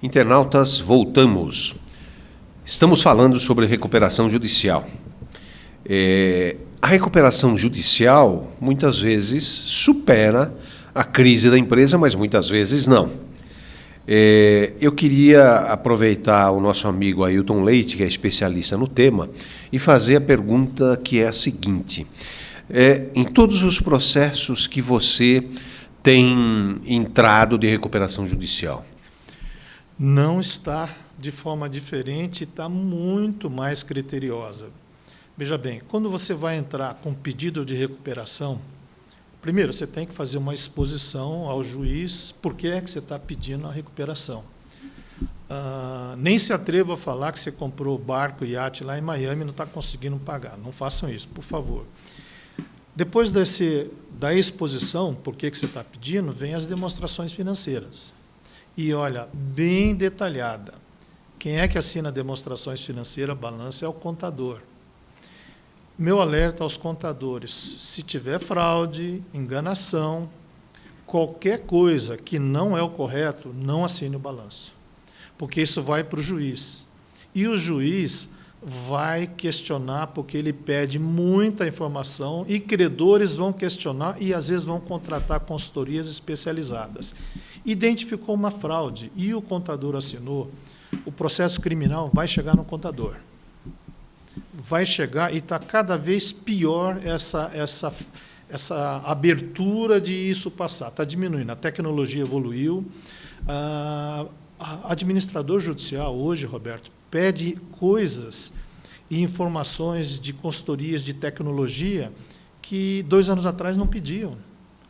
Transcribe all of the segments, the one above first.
Internautas, voltamos. Estamos falando sobre recuperação judicial. A recuperação judicial, muitas vezes, supera a crise da empresa, mas muitas vezes não. Eu queria aproveitar o nosso amigo Ailton Leite, que é especialista no tema, e fazer a pergunta que é a seguinte. Em todos os processos que você tem entrado de recuperação judicial, não está de forma diferente, está muito mais criteriosa. Veja bem, quando você vai entrar com pedido de recuperação, primeiro você tem que fazer uma exposição ao juiz por que é que você está pedindo a recuperação. Nem se atreva a falar que você comprou barco e iate lá em Miami e não está conseguindo pagar. Não façam isso, por favor. Depois da exposição, por que você está pedindo, vem as demonstrações financeiras. E, olha, bem detalhada. Quem é que assina demonstrações financeiras, balança, é o contador. Meu alerta aos contadores, se tiver fraude, enganação, qualquer coisa que não é o correto, não assine o balanço, porque isso vai para o juiz. E o juiz vai questionar, porque ele pede muita informação, e credores vão questionar e, às vezes, vão contratar consultorias especializadas. Identificou uma fraude e o contador assinou, o processo criminal vai chegar no contador. Vai chegar e está cada vez pior essa abertura de isso passar. Está diminuindo, a tecnologia evoluiu. Administrador judicial hoje, Roberto, pede coisas e informações de consultorias de tecnologia que 2 anos atrás não pediam,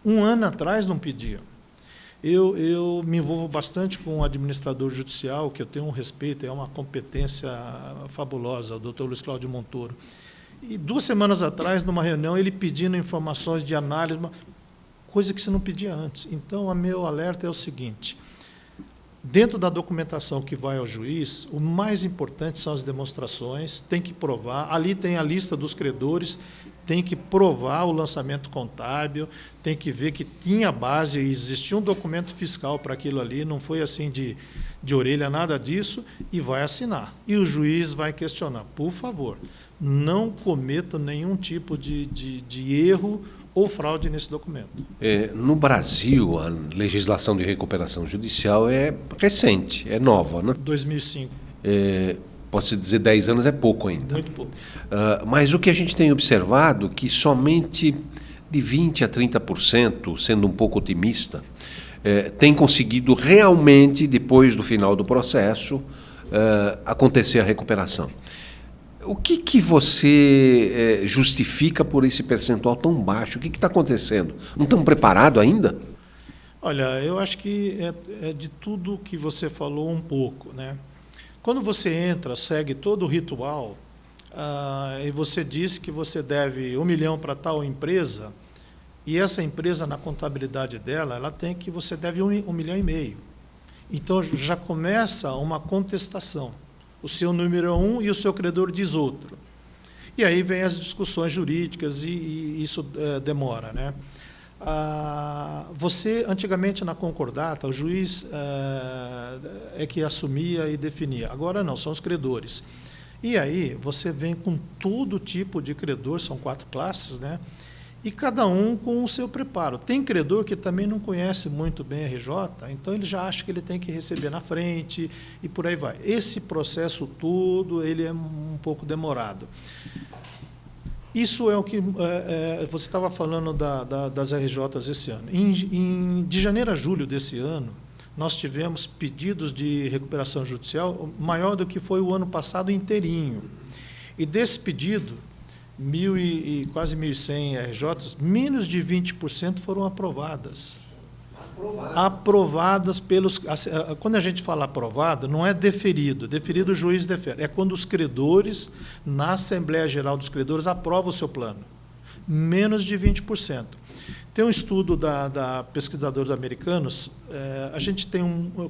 1 ano atrás não pediam. Eu me envolvo bastante com o administrador judicial, que eu tenho um respeito, é uma competência fabulosa, o doutor Luiz Cláudio Montoro. E 2 semanas atrás, numa reunião, ele pedindo informações de análise, coisa que você não pedia antes. Então, o meu alerta é o seguinte, dentro da documentação que vai ao juiz, o mais importante são as demonstrações, tem que provar, ali tem a lista dos credores, tem que provar o lançamento contábil, tem que ver que tinha base, existia um documento fiscal para aquilo ali, não foi assim de orelha, nada disso, e vai assinar. E o juiz vai questionar, por favor, não cometa nenhum tipo de erro ou fraude nesse documento. No Brasil, a legislação de recuperação judicial é recente, é nova, né? 2005. Pode-se dizer 10 anos é pouco ainda. Muito pouco. Mas o que a gente tem observado é que somente de 20% a 30%, sendo um pouco otimista, tem conseguido realmente, depois do final do processo, acontecer a recuperação. O que você justifica por esse percentual tão baixo? O que está acontecendo? Não estamos preparados ainda? Olha, eu acho que é de tudo que você falou um pouco, né? Quando você entra, segue todo o ritual, e você diz que você deve 1 milhão para tal empresa, e essa empresa, na contabilidade dela, você deve 1,5 milhão. Então, já começa uma contestação. O seu número é um e o seu credor diz outro. E aí vem as discussões jurídicas e isso demora, né? Você, antigamente, na concordata, o juiz é que assumia e definia. Agora não, são os credores. E aí você vem com todo tipo de credor, são 4 classes, né? E cada um com o seu preparo. Tem credor que também não conhece muito bem a RJ, então ele já acha que ele tem que receber na frente e por aí vai. Esse processo todo ele é um pouco demorado. Isso é o que você estava falando das RJs esse ano. De janeiro a julho desse ano, nós tivemos pedidos de recuperação judicial maior do que foi o ano passado inteirinho. E desse pedido, quase 1.100 RJs, menos de 20% foram aprovadas. Aprovadas pelos... Quando a gente fala aprovada, não é deferido. Deferido o juiz defere. É quando os credores, na Assembleia Geral dos Credores, aprovam o seu plano. Menos de 20%. Tem um estudo da pesquisadores americanos, a gente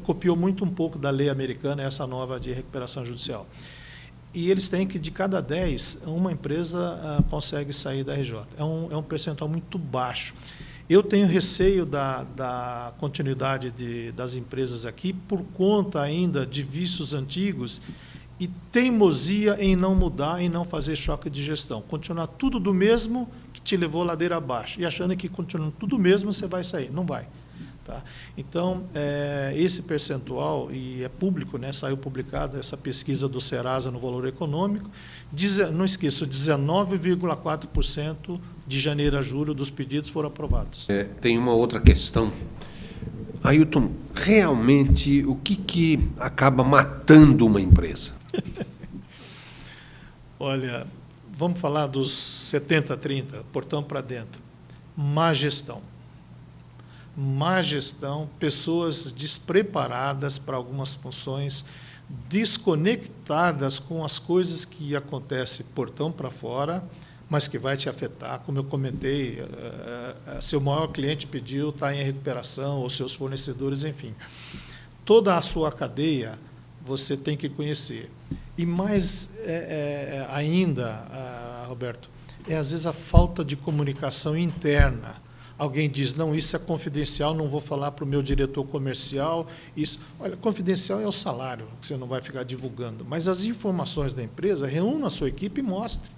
copiou muito um pouco da lei americana, essa nova de recuperação judicial. E eles têm que, de cada 10, uma empresa consegue sair da RJ. É um percentual muito baixo. Eu tenho receio da continuidade das empresas aqui por conta ainda de vícios antigos e teimosia em não mudar, em não fazer choque de gestão. Continuar tudo do mesmo que te levou ladeira abaixo. E achando que continuando tudo mesmo você vai sair. Não vai. Tá? Então, esse percentual, e é público, né, saiu publicada essa pesquisa do Serasa no Valor Econômico, não esqueço, 19,4% de janeiro a julho dos pedidos foram aprovados. Tem uma outra questão. Ailton, realmente, o que acaba matando uma empresa? Olha, vamos falar dos 70-30, portão para dentro. Má gestão. Má gestão, pessoas despreparadas para algumas funções, desconectadas com as coisas que acontecem portão para fora, mas que vai te afetar. Como eu comentei, seu maior cliente pediu, está em recuperação, ou seus fornecedores, enfim. Toda a sua cadeia você tem que conhecer. E mais ainda, Roberto, às vezes a falta de comunicação interna. Alguém diz, não, isso é confidencial, não vou falar para o meu diretor comercial. Isso, olha, confidencial é o salário, que você não vai ficar divulgando. Mas as informações da empresa, reúna a sua equipe e mostre.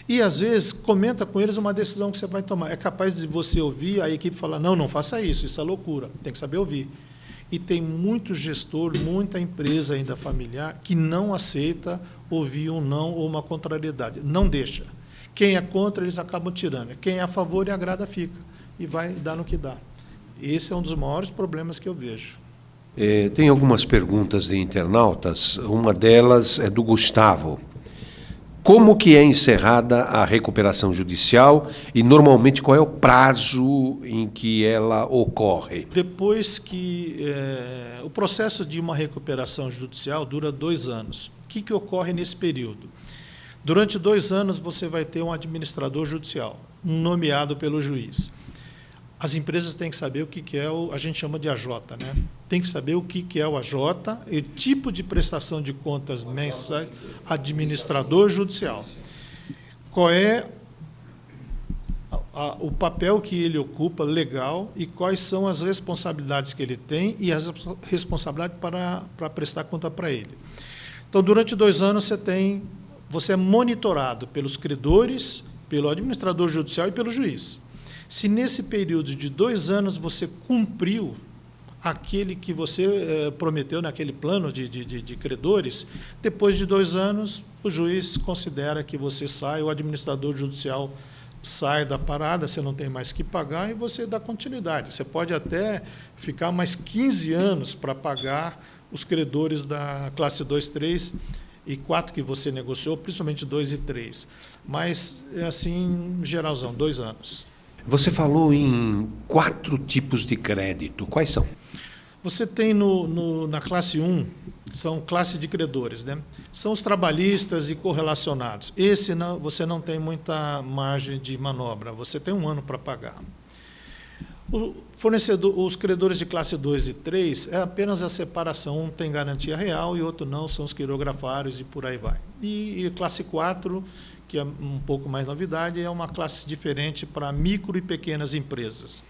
E, às vezes, comenta com eles uma decisão que você vai tomar. É capaz de você ouvir a equipe falar, não faça isso é loucura, tem que saber ouvir. E tem muito gestor, muita empresa ainda familiar que não aceita ouvir um não ou uma contrariedade. Não deixa. Quem é contra, eles acabam tirando. Quem é a favor e agrada, fica. E vai dar no que dá. Esse é um dos maiores problemas que eu vejo. Tem algumas perguntas de internautas. Uma delas é do Gustavo. Como que é encerrada a recuperação judicial e, normalmente, qual é o prazo em que ela ocorre? Depois que... o processo de uma recuperação judicial dura 2 anos. O que ocorre nesse período? Durante 2 anos, você vai ter um administrador judicial, nomeado pelo juiz. As empresas têm que saber o que é a gente chama de AJ, né? Tem que saber o que é o AJ e o tipo de prestação de contas mensais, administrador judicial. Qual é o papel que ele ocupa legal e quais são as responsabilidades que ele tem e as responsabilidades para prestar conta para ele. Então, durante 2 anos, você é monitorado pelos credores, pelo administrador judicial e pelo juiz. Se nesse período de 2 anos você cumpriu aquele que você prometeu naquele plano de credores, depois de 2 anos, o juiz considera que você sai, o administrador judicial sai da parada, você não tem mais que pagar e você dá continuidade. Você pode até ficar mais 15 anos para pagar os credores da classe 2, 3 e 4 que você negociou, principalmente 2 e 3. Mas, assim, geralzão, 2 anos. Você falou em 4 tipos de crédito. Quais são? Você tem na classe 1, são classe de credores, né? São os trabalhistas e correlacionados. Esse você não tem muita margem de manobra, você tem 1 ano para pagar. Os credores de classe 2 e 3 é apenas a separação, um tem garantia real e outro não, são os quirografários e por aí vai. E classe 4, que é um pouco mais novidade, é uma classe diferente para micro e pequenas empresas.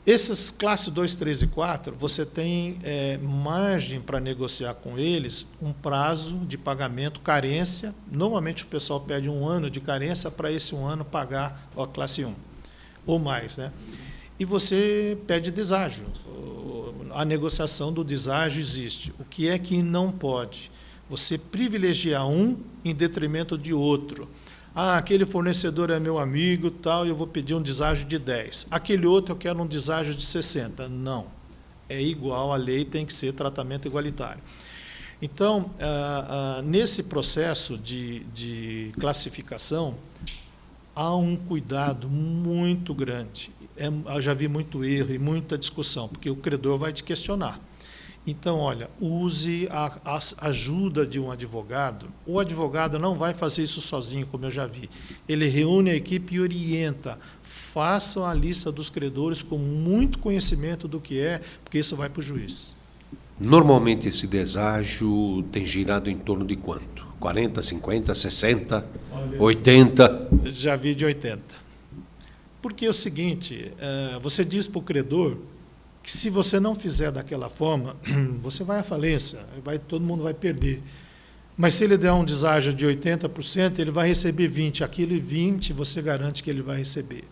Essas classes 2, 3 e 4, você tem margem para negociar com eles um prazo de pagamento, carência. Normalmente o pessoal pede 1 ano de carência para esse 1 ano pagar a classe 1, ou mais, né? E você pede deságio. A negociação do deságio existe. O que é que não pode? Você privilegiar um em detrimento de outro. Aquele fornecedor é meu amigo, tal, eu vou pedir um deságio de 10. Aquele outro eu quero um deságio de 60. Não. É igual, a lei tem que ser tratamento igualitário. Então, nesse processo de classificação, há um cuidado muito grande. Eu já vi muito erro e muita discussão, porque o credor vai te questionar. Então, olha, use a ajuda de um advogado. O advogado não vai fazer isso sozinho, como eu já vi. Ele reúne a equipe e orienta. Façam a lista dos credores com muito conhecimento do que é, porque isso vai para o juiz. Normalmente esse deságio tem girado em torno de quanto? 40, 50, 60, 80? Já vi de 80. Porque é o seguinte, você diz para o credor que se você não fizer daquela forma, você vai à falência, todo mundo vai perder. Mas se ele der um deságio de 80%, ele vai receber 20%. Aquele 20% você garante que ele vai receber.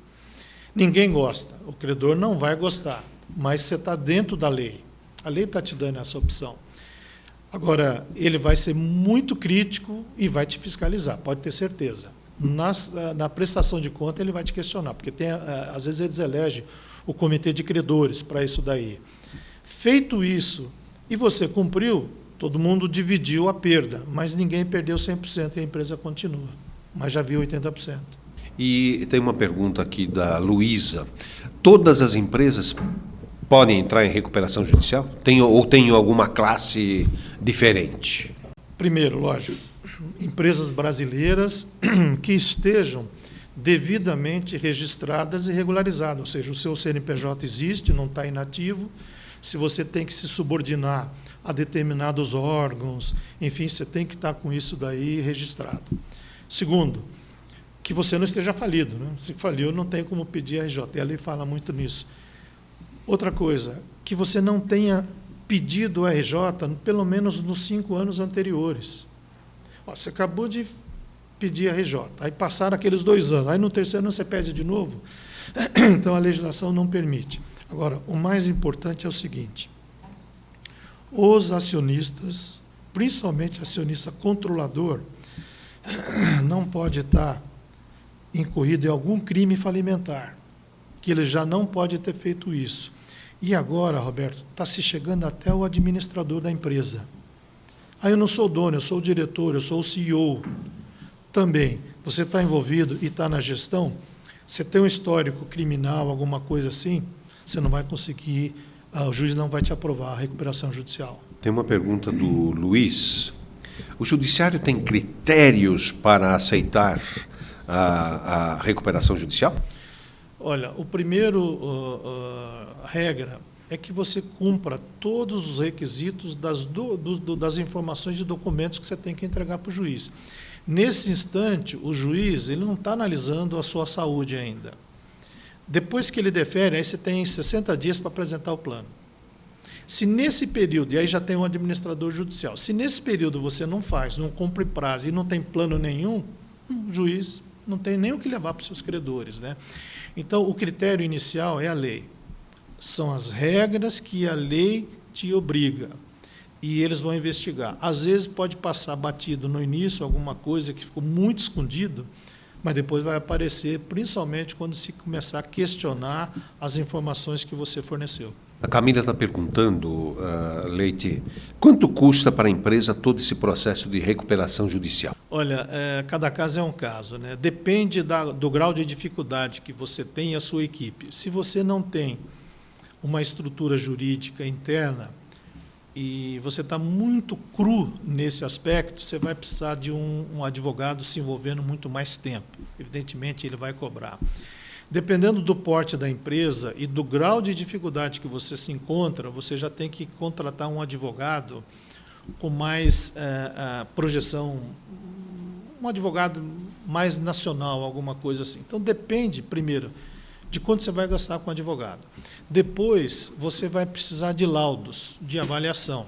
Ninguém gosta, o credor não vai gostar, mas você está dentro da lei. A lei está te dando essa opção. Agora, ele vai ser muito crítico e vai te fiscalizar, pode ter certeza. Na prestação de conta, ele vai te questionar, porque às vezes eles elegem o comitê de credores para isso daí. Feito isso, e você cumpriu, todo mundo dividiu a perda, mas ninguém perdeu 100% e a empresa continua, mas já viu 80%. E tem uma pergunta aqui da Luísa. Todas as empresas podem entrar em recuperação judicial? Ou tem alguma classe diferente? Primeiro, lógico, empresas brasileiras que estejam devidamente registradas e regularizadas, ou seja, o seu CNPJ existe, não está inativo. Se você tem que se subordinar a determinados órgãos, enfim, você tem que estar com isso daí registrado. Segundo, que você não esteja falido, né? Se faliu, não tem como pedir a RJ, e a lei fala muito nisso. Outra coisa, que você não tenha pedido a RJ pelo menos nos 5 anos anteriores. Você acabou de pedir a RJ, aí passaram aqueles 2 anos, aí no terceiro ano você pede de novo. Então a legislação não permite. Agora, o mais importante é o seguinte: os acionistas, principalmente acionista controlador, não pode estar incorrido em algum crime falimentar, que ele já não pode ter feito isso. E agora, Roberto, está se chegando até o administrador da empresa. Aí eu não sou dono, eu sou o diretor, eu sou o CEO também. Você está envolvido e está na gestão, você tem um histórico criminal, alguma coisa assim, você não vai conseguir, o juiz não vai te aprovar a recuperação judicial. Tem uma pergunta do Luiz. O judiciário tem critérios para aceitar a recuperação judicial? Olha, o primeiro regra é que você cumpra todos os requisitos das informações de documentos que você tem que entregar para o juiz. Nesse instante, o juiz ele não está analisando a sua saúde ainda. Depois que ele defere, aí você tem 60 dias para apresentar o plano. Se nesse período, e aí já tem um administrador judicial, se nesse período você não faz, não cumpre prazo e não tem plano nenhum, o juiz não tem nem o que levar para os seus credores, né? Então, o critério inicial é a lei. São as regras que a lei te obriga. E eles vão investigar. Às vezes pode passar batido no início alguma coisa que ficou muito escondido, mas depois vai aparecer, principalmente quando se começar a questionar as informações que você forneceu. A Camila está perguntando, Leite, quanto custa para a empresa todo esse processo de recuperação judicial? Olha, cada caso é um caso, né? Depende do grau de dificuldade que você tem e a sua equipe. Se você não tem uma estrutura jurídica interna e você está muito cru nesse aspecto, você vai precisar de um advogado se envolvendo muito mais tempo. Evidentemente, ele vai cobrar. Dependendo do porte da empresa e do grau de dificuldade que você se encontra, você já tem que contratar um advogado com mais projeção, um advogado mais nacional, alguma coisa assim. Então, depende, primeiro, de quanto você vai gastar com o advogado. Depois, você vai precisar de laudos, de avaliação.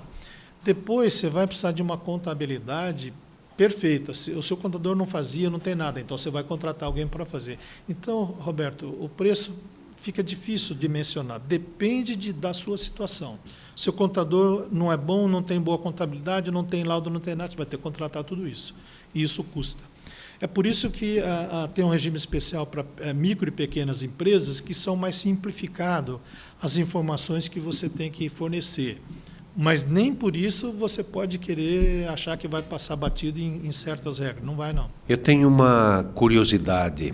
Depois, você vai precisar de uma contabilidade perfeita. Se o seu contador não fazia, não tem nada, então você vai contratar alguém para fazer. Então, Roberto, o preço fica difícil de mencionar, depende da sua situação. Se o contador não é bom, não tem boa contabilidade, não tem laudo, não tem nada, você vai ter que contratar tudo isso. E isso custa. É por isso que tem um regime especial para micro e pequenas empresas que são mais simplificado as informações que você tem que fornecer. Mas nem por isso você pode querer achar que vai passar batido em certas regras. Não vai, não. Eu tenho uma curiosidade.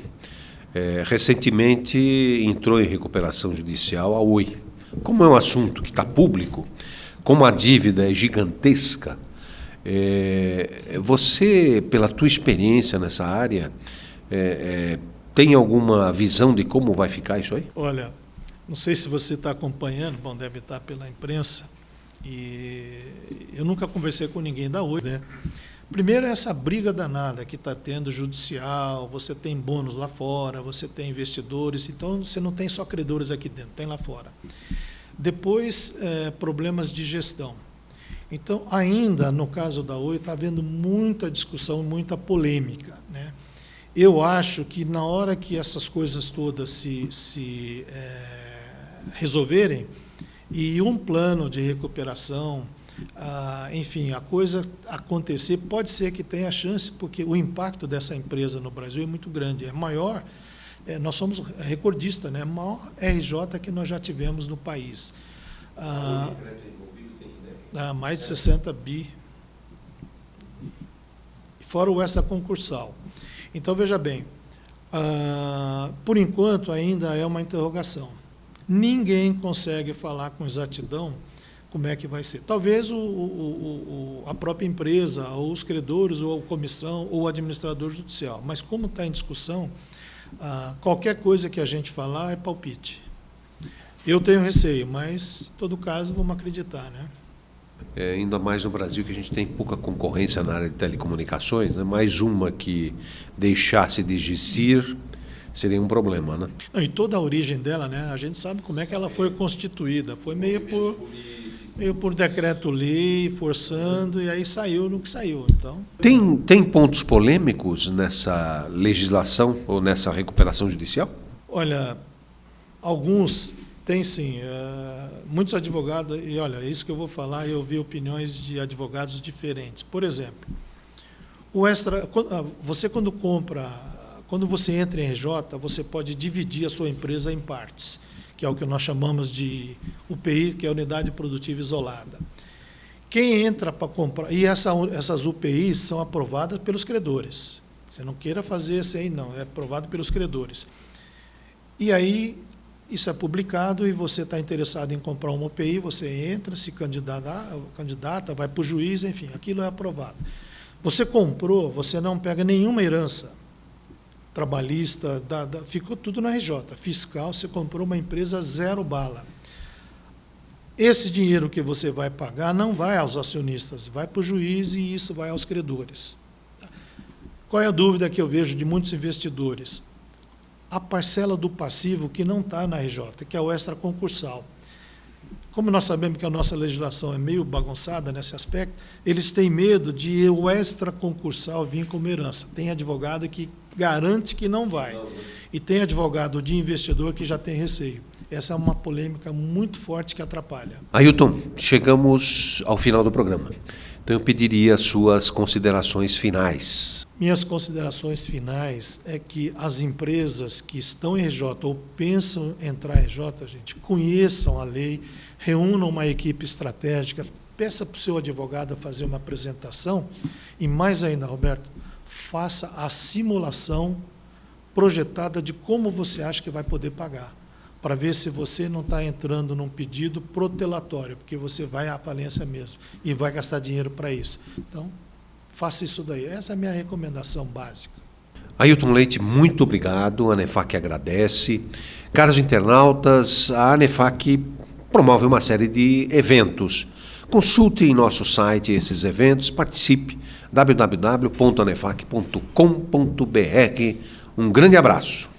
Recentemente entrou em recuperação judicial a Oi. Como é um assunto que está público, como a dívida é gigantesca, você, pela tua experiência nessa área, tem alguma visão de como vai ficar isso aí? Olha, não sei se você está acompanhando, bom, deve estar pela imprensa, e eu nunca conversei com ninguém da Oi, né? Primeiro é essa briga danada que está tendo judicial, você tem bônus lá fora, você tem investidores, então você não tem só credores aqui dentro, tem lá fora. Depois, problemas de gestão. Então, ainda no caso da Oi, está havendo muita discussão, muita polêmica, né? Eu acho que na hora que essas coisas todas se resolverem e um plano de recuperação, enfim, a coisa acontecer, pode ser que tenha chance, porque o impacto dessa empresa no Brasil é muito grande, é maior, nós somos recordistas, né? A maior RJ que nós já tivemos no país. Mais de 60 bi, fora o extra concursal. Então, veja bem, por enquanto ainda é uma interrogação. Ninguém consegue falar com exatidão como é que vai ser. Talvez a própria empresa, ou os credores, ou a comissão, ou o administrador judicial. Mas como está em discussão, qualquer coisa que a gente falar é palpite. Eu tenho receio, mas, em todo caso, vamos acreditar, né? Ainda mais no Brasil, que a gente tem pouca concorrência na área de telecomunicações, né? Mais uma que deixasse de existir seria um problema, né? Não, e toda a origem dela, né? A gente sabe como é que ela foi constituída. Foi meio por decreto-lei, forçando, e aí saiu no que saiu. Então, tem pontos polêmicos nessa legislação ou nessa recuperação judicial? Olha, alguns tem sim. Muitos advogados, e olha, é isso que eu vou falar, eu vi opiniões de advogados diferentes. Por exemplo, você quando você entra em RJ, você pode dividir a sua empresa em partes, que é o que nós chamamos de UPI, que é Unidade Produtiva Isolada. Quem entra para comprar, e essas UPIs são aprovadas pelos credores. Você não queira fazer isso aí, não, é aprovado pelos credores. E aí, isso é publicado e você está interessado em comprar uma UPI, você entra, se candidata, vai para o juiz, enfim, aquilo é aprovado. Você comprou, você não pega nenhuma herança trabalhista, ficou tudo na RJ. Fiscal, você comprou uma empresa 0 bala. Esse dinheiro que você vai pagar não vai aos acionistas, vai para o juiz e isso vai aos credores. Qual é a dúvida que eu vejo de muitos investidores? A parcela do passivo que não está na RJ, que é o extra concursal. Como nós sabemos que a nossa legislação é meio bagunçada nesse aspecto, eles têm medo de o extra concursal vir como herança. Tem advogado que garante que não vai. E tem advogado de investidor que já tem receio. Essa é uma polêmica muito forte que atrapalha. Ailton, chegamos ao final do programa. Então eu pediria suas considerações finais. Minhas considerações finais é que as empresas que estão em RJ ou pensam em entrar em RJ, gente, conheçam a lei, reúnam uma equipe estratégica, peça para o seu advogado fazer uma apresentação e, mais ainda, Roberto, faça a simulação projetada de como você acha que vai poder pagar, para ver se você não está entrando num pedido protelatório, porque você vai à falência mesmo e vai gastar dinheiro para isso. Então, faça isso daí. Essa é a minha recomendação básica. Ailton Leite, muito obrigado. A ANEFAC agradece. Caros internautas, a ANEFAC promove uma série de eventos. Consulte em nosso site esses eventos, participe, www.anefac.com.br. Um grande abraço.